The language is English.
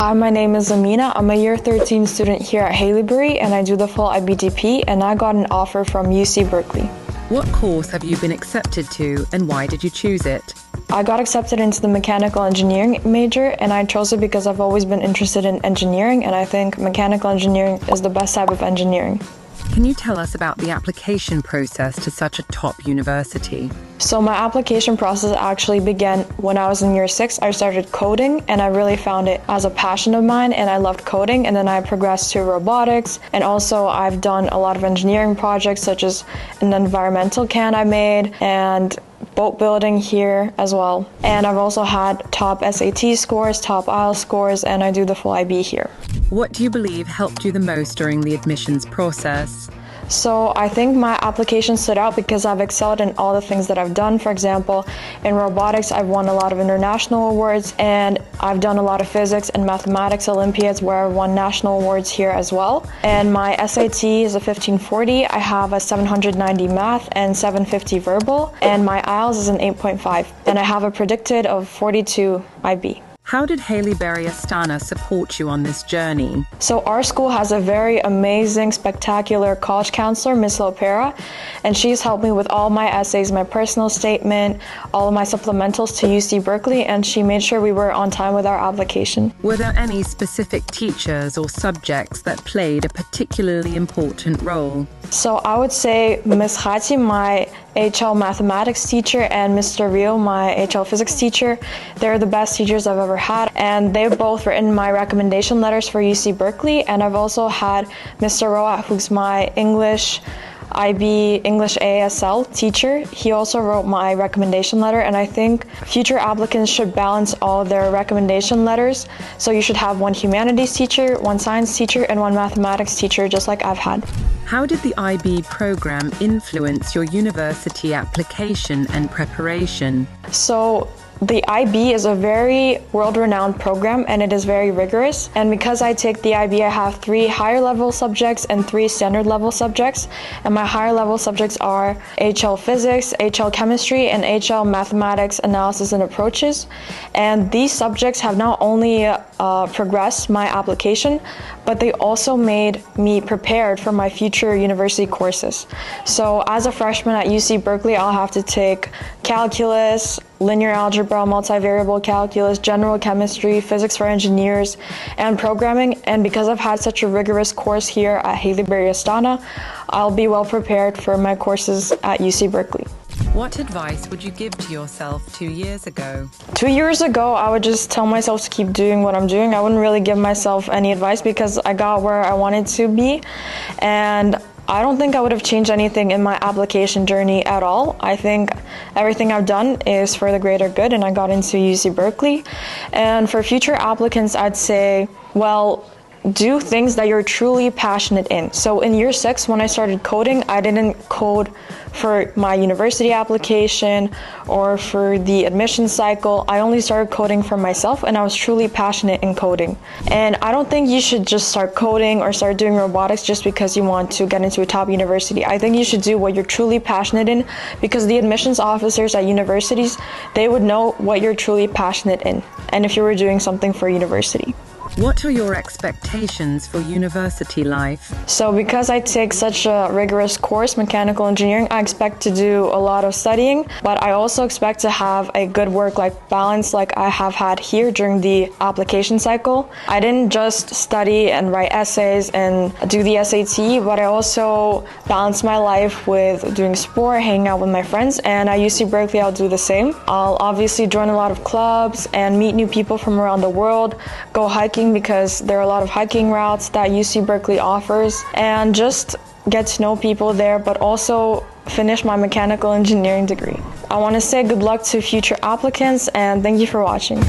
Hi, my name is Amina. I'm a year 13 student here at Haileybury and I do the full IBDP and I got an offer from UC Berkeley. What course have you been accepted to and why did you choose it? I got accepted into the mechanical engineering major and I chose it because I've always been interested in engineering and I think mechanical engineering is the best type of engineering. Can you tell us about the application process to such a top university? So my application process actually began when I was in year 6. I started coding and I really found it as a passion of mine and I loved coding, and then I progressed to robotics, and also I've done a lot of engineering projects such as an environmental can I made and boat building here as well. And I've also had top SAT scores, top IELTS scores, and I do the full IB here. What do you believe helped you the most during the admissions process? So I think my application stood out because I've excelled in all the things that I've done. For example, in robotics, I've won a lot of international awards, and I've done a lot of physics and mathematics Olympiads where I've won national awards here as well. And my SAT is a 1540. I have a 790 math and 750 verbal, and my IELTS is an 8.5, and I have a predicted of 42 IB. How did Haileybury Astana support you on this journey? So our school has a very amazing, spectacular college counselor, Miss Lopera, and she's helped me with all my essays, my personal statement, all of my supplementals to UC Berkeley, and she made sure we were on time with our application. Were there any specific teachers or subjects that played a particularly important role? So I would say Miss Khati, my HL mathematics teacher, and Mr. Rio, my HL physics teacher, they're the best teachers I've ever had, and they've both written my recommendation letters for UC Berkeley. And I've also had Mr. Roa, who's my English IB, English ASL teacher. He also wrote my recommendation letter, and I think future applicants should balance all their recommendation letters. So you should have one humanities teacher, one science teacher, and one mathematics teacher, just like I've had. How did the IB program influence your university application and preparation? So the IB is a very world-renowned program and it is very rigorous. And because I take the IB, I have 3 higher level subjects and 3 standard level subjects. And my higher level subjects are HL physics, HL chemistry, and HL mathematics analysis and approaches. And these subjects have not only progressed my application, but they also made me prepared for my future university courses. So as a freshman at UC Berkeley, I'll have to take calculus, linear algebra, multivariable calculus, general chemistry, physics for engineers, and programming. And because I've had such a rigorous course here at Haileybury Astana, I'll be well prepared for my courses at UC Berkeley. What advice would you give to yourself 2 years ago? 2 years ago, I would just tell myself to keep doing what I'm doing. I wouldn't really give myself any advice because I got where I wanted to be. And I don't think I would have changed anything in my application journey at all. I think everything I've done is for the greater good, and I got into UC Berkeley. And for future applicants, I'd say, well, do things that you're truly passionate in. So in year 6, when I started coding, I didn't code for my university application or for the admission cycle. I only started coding for myself, and I was truly passionate in coding. And I don't think you should just start coding or start doing robotics just because you want to get into a top university. I think you should do what you're truly passionate in, because the admissions officers at universities, they would know what you're truly passionate in and if you were doing something for university. What are your expectations for university life? So because I take such a rigorous course, mechanical engineering, I expect to do a lot of studying, but I also expect to have a good work-life balance like I have had here during the application cycle. I didn't just study and write essays and do the SAT, but I also balanced my life with doing sport, hanging out with my friends, and at UC Berkeley I'll do the same. I'll obviously join a lot of clubs and meet new people from around the world, go hiking because there are a lot of hiking routes that UC Berkeley offers, and just get to know people there, but also finish my mechanical engineering degree. I want to say good luck to future applicants and thank you for watching.